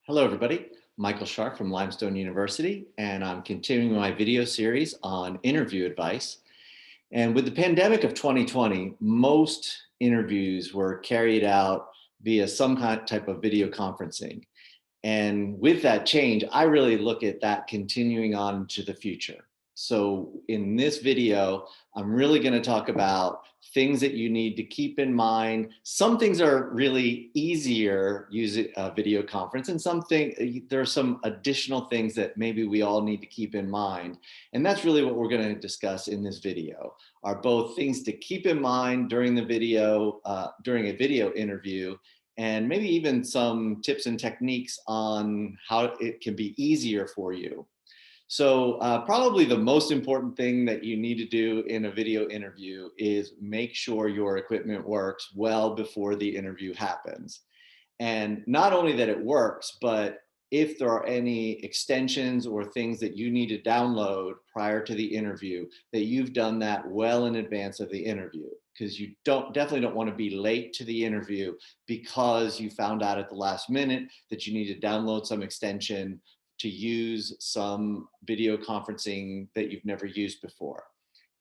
Hello, everybody. Michael Shark from Limestone University, and I'm continuing my video series on interview advice. And with the pandemic of 2020, most interviews were carried out via some kind type of video conferencing. And with that change, I really look at that continuing on to the future. So in this video, I'm really going to talk about things that you need to keep in mind. Some things are really easier using a video conference, and there are some additional things that maybe we all need to keep in mind. And that's really what we're going to discuss in this video, are both things to keep in mind during the video, during a video interview, and maybe even some tips and techniques on how it can be easier for you. So probably the most important thing that you need to do in a video interview is make sure your equipment works well before the interview happens. And not only that it works, but if there are any extensions or things that you need to download prior to the interview, that you've done that well in advance of the interview, because you definitely don't want to be late to the interview because you found out at the last minute that you need to download some extension to use some video conferencing that you've never used before.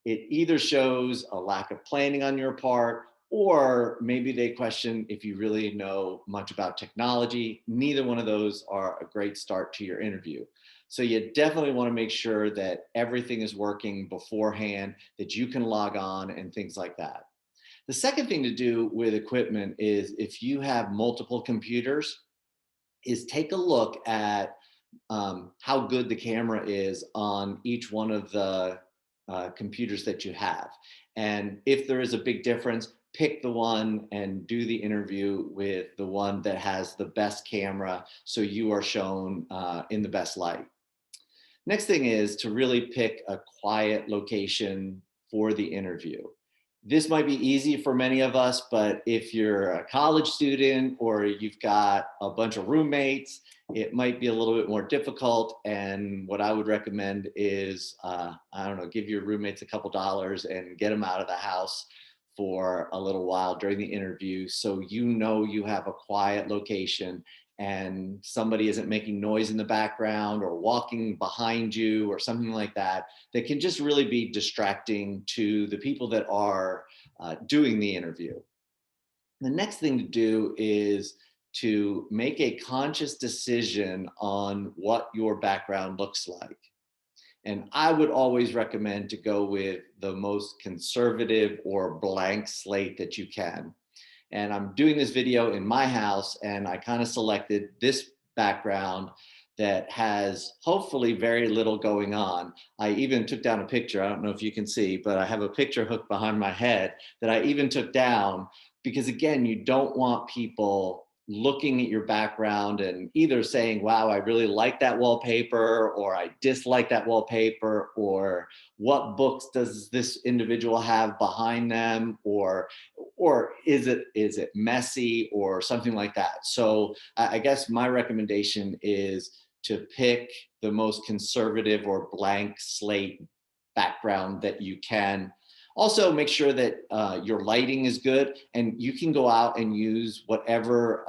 It either shows a lack of planning on your part, or maybe they question if you really know much about technology. Neither one of those are a great start to your interview. So you definitely want to make sure that everything is working beforehand, that you can log on and things like that. The second thing to do with equipment is, if you have multiple computers, is take a look at how good the camera is on each one of the computers that you have. And if there is a big difference, pick the one and do the interview with the one that has the best camera, so you are shown in the best light. Next thing is to really pick a quiet location for the interview. This might be easy for many of us, but if you're a college student or you've got a bunch of roommates, it might be a little bit more difficult. And what I would recommend is, I don't know, give your roommates a couple dollars and get them out of the house for a little while during the interview, so you know you have a quiet location and somebody isn't making noise in the background or walking behind you or something like that, that can just really be distracting to the people that are doing the interview. The next thing to do is to make a conscious decision on what your background looks like. And I would always recommend to go with the most conservative or blank slate that you can. And I'm doing this video in my house, and I kind of selected this background that has hopefully very little going on. I even took down a picture. I don't know if you can see, but I have a picture hooked behind my head that I even took down, because again, you don't want people looking at your background and either saying, wow, I really like that wallpaper, or I dislike that wallpaper, or what books does this individual have behind them, or is it messy or something like that. So I guess my recommendation is to pick the most conservative or blank slate background that you can. Also, make sure that your lighting is good, and you can go out and use whatever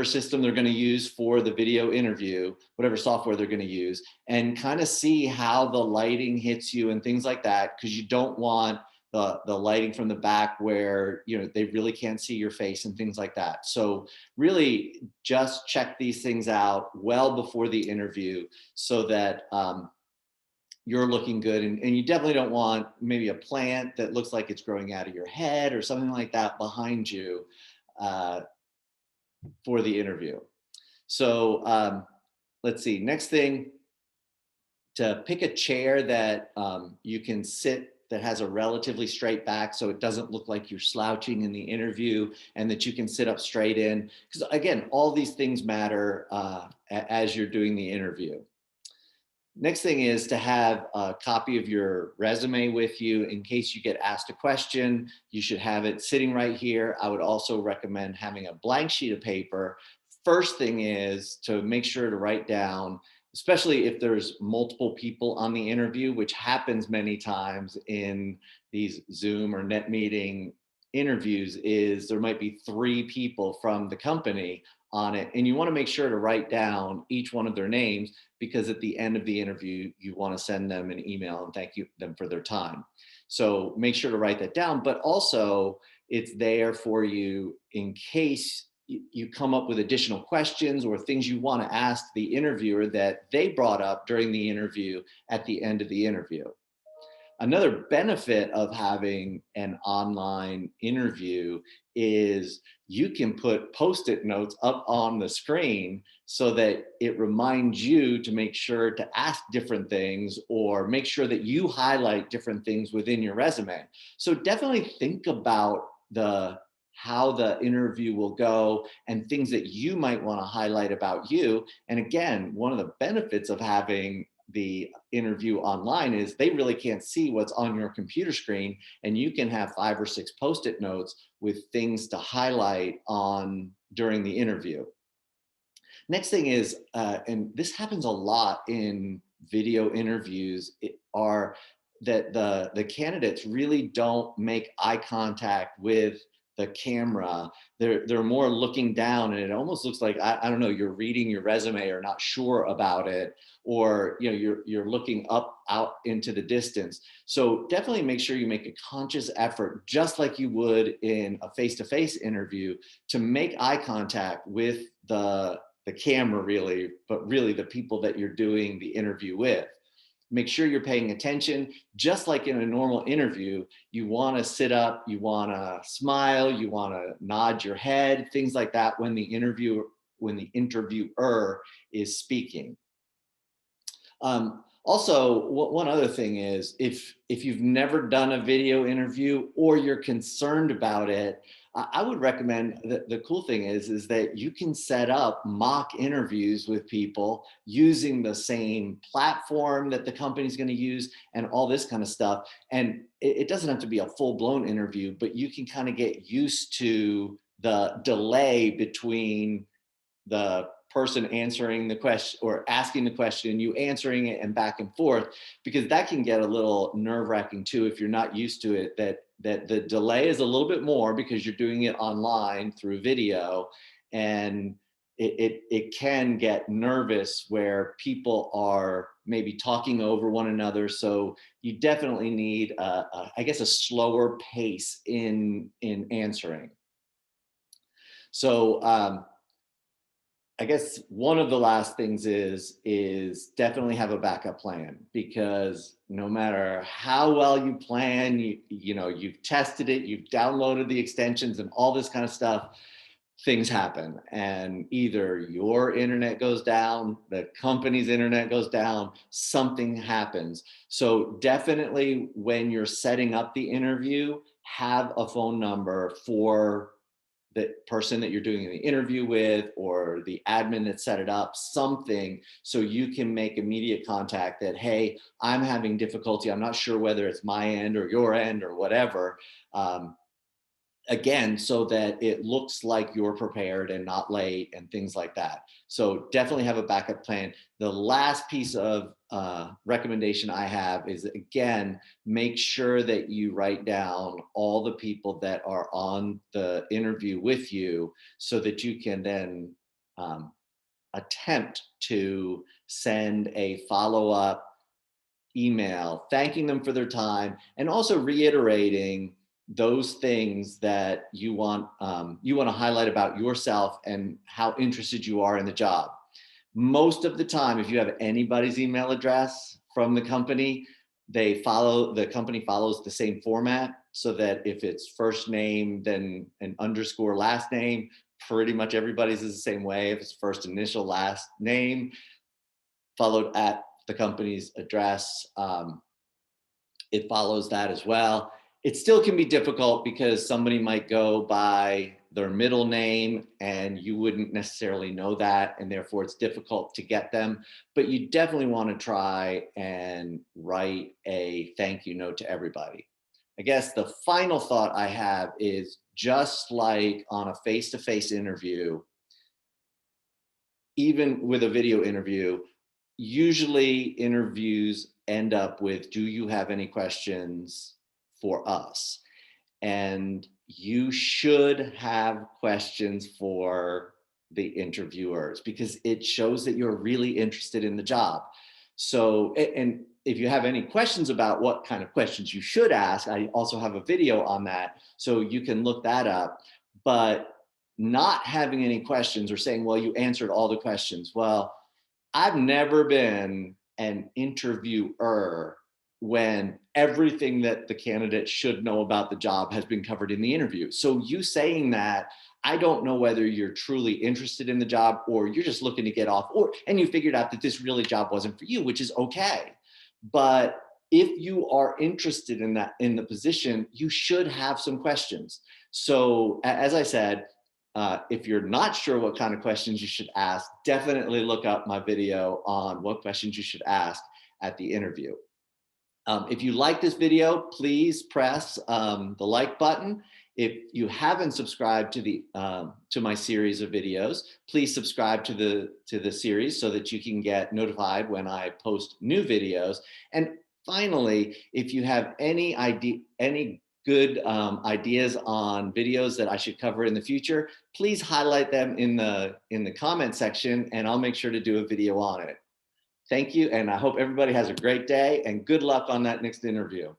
system they're going to use for the video interview, whatever software they're going to use, and kind of see how the lighting hits you and things like that, because you don't want the lighting from the back where they really can't see your face and things like that. So really just check these things out well before the interview, so that you're looking good. And you definitely don't want maybe a plant that looks like it's growing out of your head or something like that behind you for the interview. So let's see, next thing, to pick a chair that you can sit, that has a relatively straight back, so it doesn't look like you're slouching in the interview, and that you can sit up straight in. Because again, all these things matter as you're doing the interview. Next thing is to have a copy of your resume with you in case you get asked a question. You should have it sitting right here. I would also recommend having a blank sheet of paper. First thing is to make sure to write down, especially if there's multiple people on the interview, which happens many times in these Zoom or net meeting interviews is there might be 3 people from the company on it, and you want to make sure to write down each one of their names, because at the end of the interview you want to send them an email and thank them for their time. So make sure to write that down, but also it's there for you in case you come up with additional questions or things you want to ask the interviewer that they brought up during the interview at the end of the interview. Another benefit of having an online interview is you can put post-it notes up on the screen so that it reminds you to make sure to ask different things or make sure that you highlight different things within your resume. So definitely think about how the interview will go and things that you might want to highlight about you. And again, one of the benefits of having the interview online is they really can't see what's on your computer screen, and you can have 5 or 6 post-it notes with things to highlight on during the interview. Next thing is, and this happens a lot in video interviews, are that the candidates really don't make eye contact with the camera. They're more looking down, and it almost looks like, I don't know, you're reading your resume or not sure about it, or you're looking up out into the distance. So definitely make sure you make a conscious effort, just like you would in a face-to-face interview, to make eye contact with the camera, really, but really the people that you're doing the interview with. Make sure you're paying attention. Just like in a normal interview, you want to sit up, you want to smile, you want to nod your head, things like that when the interviewer is speaking. Also, one other thing is, if you've never done a video interview or you're concerned about it, I would recommend that the cool thing is that you can set up mock interviews with people using the same platform that the company's going to use and all this kind of stuff. And it doesn't have to be a full-blown interview, but you can kind of get used to the delay between the person answering the question or asking the question, you answering it, and back and forth, because that can get a little nerve-wracking too if you're not used to it, that the delay is a little bit more because you're doing it online through video, and it can get nervous where people are maybe talking over one another. So you definitely need I guess a slower pace in answering. So I guess one of the last things is definitely have a backup plan, because no matter how well you plan, you've tested it, you've downloaded the extensions and all this kind of stuff, things happen, and either your internet goes down, the company's internet goes down, something happens. So definitely when you're setting up the interview, have a phone number for the person that you're doing the interview with or the admin that set it up, something so you can make immediate contact that, hey, I'm having difficulty. I'm not sure whether it's my end or your end or whatever. Again, so that it looks like you're prepared and not late and things like that. So definitely have a backup plan. The last piece of recommendation I have is, again, make sure that you write down all the people that are on the interview with you so that you can then attempt to send a follow-up email thanking them for their time and also reiterating those things that you want to highlight about yourself and how interested you are in the job. Most of the time, if you have anybody's email address from the company, the company follows the same format, so that if it's first name, then an underscore last name, pretty much everybody's is the same way. If it's first initial, last name, followed at the company's address, it follows that as well. It still can be difficult because somebody might go by their middle name and you wouldn't necessarily know that, and therefore it's difficult to get them. But you definitely want to try and write a thank you note to everybody. I guess the final thought I have is, just like on a face-to-face interview, even with a video interview, usually interviews end up with, do you have any questions for us? And you should have questions for the interviewers because it shows that you're really interested in the job. So, and if you have any questions about what kind of questions you should ask, I also have a video on that, so you can look that up. But not having any questions or saying, well, you answered all the questions. Well, I've never been an interviewer when everything that the candidate should know about the job has been covered in the interview. So you saying that, I don't know whether you're truly interested in the job or you're just looking to get off, or and you figured out that this really job wasn't for you, which is okay. But if you are interested in that, in the position, you should have some questions. So as I said, if you're not sure what kind of questions you should ask, definitely look up my video on what questions you should ask at the interview. If you like this video, please press the like button. If you haven't subscribed to my series of videos, please subscribe to the series so that you can get notified when I post new videos. And finally, if you have any good ideas on videos that I should cover in the future, please highlight them in the comment section, and I'll make sure to do a video on it. Thank you, and I hope everybody has a great day, and good luck on that next interview.